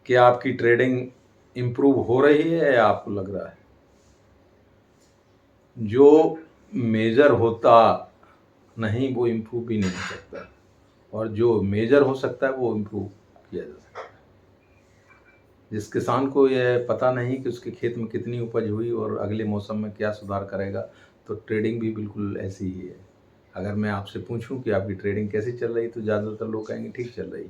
क्या आपकी trading improve हो रही है या आपको लग रहा है? जो मेजर होता नहीं वो इम्प्रूव भी नहीं हो सकता, और जो मेजर हो सकता है वो इम्प्रूव किया जा सकता है। जिस किसान को यह पता नहीं कि उसके खेत में कितनी उपज हुई और अगले मौसम में क्या सुधार करेगा, तो ट्रेडिंग भी बिल्कुल ऐसी ही है। अगर मैं आपसे पूछूं कि आपकी ट्रेडिंग कैसी चल रही, तो ज़्यादातर लोग कहेंगे ठीक चल रही।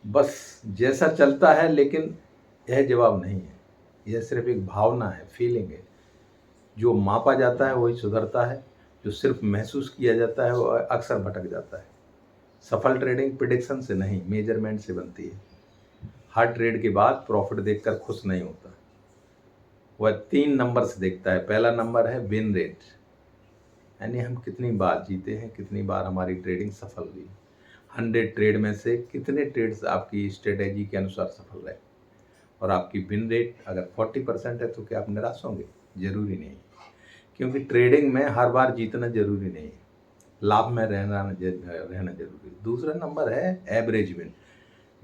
बस जैसा चलता है, लेकिन यह जवाब नहीं है। यह सिर्फ एक भावना है, फीलिंग है। जो मापा जाता है वही सुधरता है, जो सिर्फ महसूस किया जाता है वो अक्सर भटक जाता है। सफल ट्रेडिंग प्रिडिक्शन से नहीं, मेजरमेंट से बनती है। हर ट्रेड के बाद प्रॉफिट देखकर खुश नहीं होता, वह 3 नंबर से देखता है। पहला नंबर है विन रेट, यानी हम कितनी बार जीते हैं, कितनी बार हमारी ट्रेडिंग सफल हुई। 100 ट्रेड में से कितने ट्रेड्स आपकी स्ट्रेटेजी के अनुसार सफल रहे। और आपकी विन रेट अगर 40% है तो क्या आप निराश होंगे? जरूरी नहीं, क्योंकि ट्रेडिंग में हर बार जीतना जरूरी नहीं है, लाभ में रहना जरूरी है। दूसरा नंबर है एवरेज विन।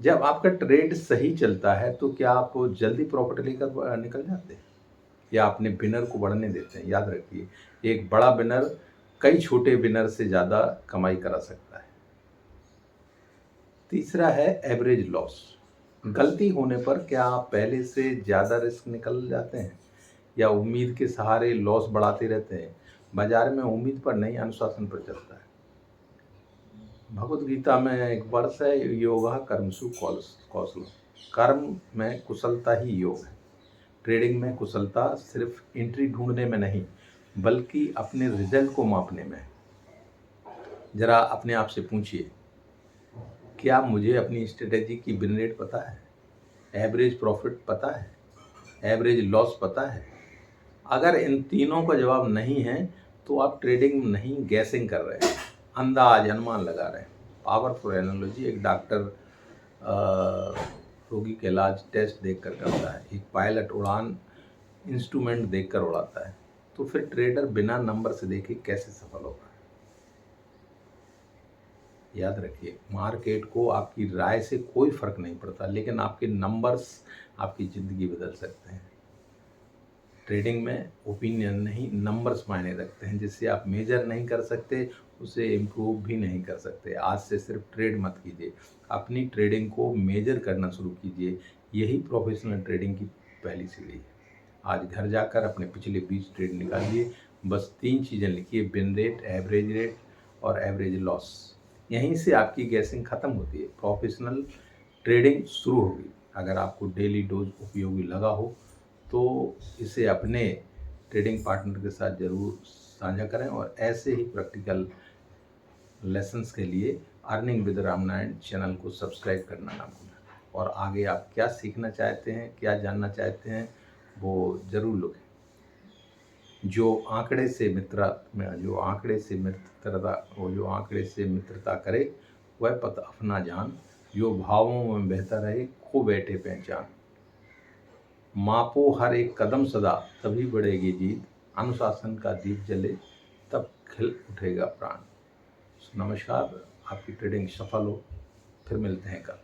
जब आपका ट्रेड सही चलता है तो क्या आप जल्दी प्रॉफिट लेकर निकल जाते हैं, या अपने विनर को बढ़ने देते हैं? याद रखिए, एक बड़ा विनर कई छोटे विनर से ज़्यादा कमाई करा सकता है। तीसरा है एवरेज लॉस। गलती होने पर क्या आप पहले से ज़्यादा रिस्क निकल जाते हैं, या उम्मीद के सहारे लॉस बढ़ाते रहते हैं? बाजार में उम्मीद पर नहीं, अनुशासन पर चलता है। भगवत गीता में एक वर्ष है, योगा कर्मसु कौशल। कर्म में कुशलता ही योग है। ट्रेडिंग में कुशलता सिर्फ एंट्री ढूंढने में नहीं, बल्कि अपने रिजल्ट को मापने में है। जरा अपने आप से पूछिए, क्या मुझे अपनी स्ट्रेटेजी की विन रेट पता है, एवरेज प्रॉफिट पता है, एवरेज लॉस पता है? अगर इन तीनों का जवाब नहीं है तो आप ट्रेडिंग नहीं, गैसिंग कर रहे हैं, अंदाज अनुमान लगा रहे हैं। पावरफुल एनालॉजी, एक डॉक्टर रोगी का इलाज टेस्ट देखकर करता है, एक पायलट उड़ान इंस्ट्रूमेंट देखकर उड़ाता है, तो फिर ट्रेडर बिना नंबर से देखे कैसे सफल होगा? याद रखिए, मार्केट को आपकी राय से कोई फर्क नहीं पड़ता, लेकिन आपके नंबर्स आपकी ज़िंदगी बदल सकते हैं। ट्रेडिंग में ओपिनियन नहीं, नंबर्स मायने रखते हैं। जिससे आप मेजर नहीं कर सकते उसे इम्प्रूव भी नहीं कर सकते। आज से सिर्फ ट्रेड मत कीजिए, अपनी ट्रेडिंग को मेजर करना शुरू कीजिए। यही प्रोफेशनल ट्रेडिंग की पहली सीढ़ी है। आज घर जाकर अपने पिछले 20 ट्रेड निकालिए, बस 3 चीज़ें लिखिए, विन रेट, एवरेज रेट और एवरेज लॉस। यहीं से आपकी गैसिंग खत्म होती है, प्रोफेशनल ट्रेडिंग शुरू होगी। अगर आपको डेली डोज उपयोगी लगा हो तो इसे अपने ट्रेडिंग पार्टनर के साथ ज़रूर साझा करें, और ऐसे ही प्रैक्टिकल लेसन्स के लिए अर्निंग विद रामनारायण चैनल को सब्सक्राइब करना ना भूलें। और आगे आप क्या सीखना चाहते हैं, क्या जानना चाहते हैं, वो ज़रूर लिखें। जो आंकड़े से मित्रता करे, वह पथ अपना जान। जो भावों में बहता रहे, खो बैठे पहचान। मापो हर एक कदम सदा, तभी बढ़ेगी जीत। अनुशासन का दीप जले, तब खिल उठेगा प्राण। नमस्कार, आपकी ट्रेडिंग सफल हो। फिर मिलते हैं कल।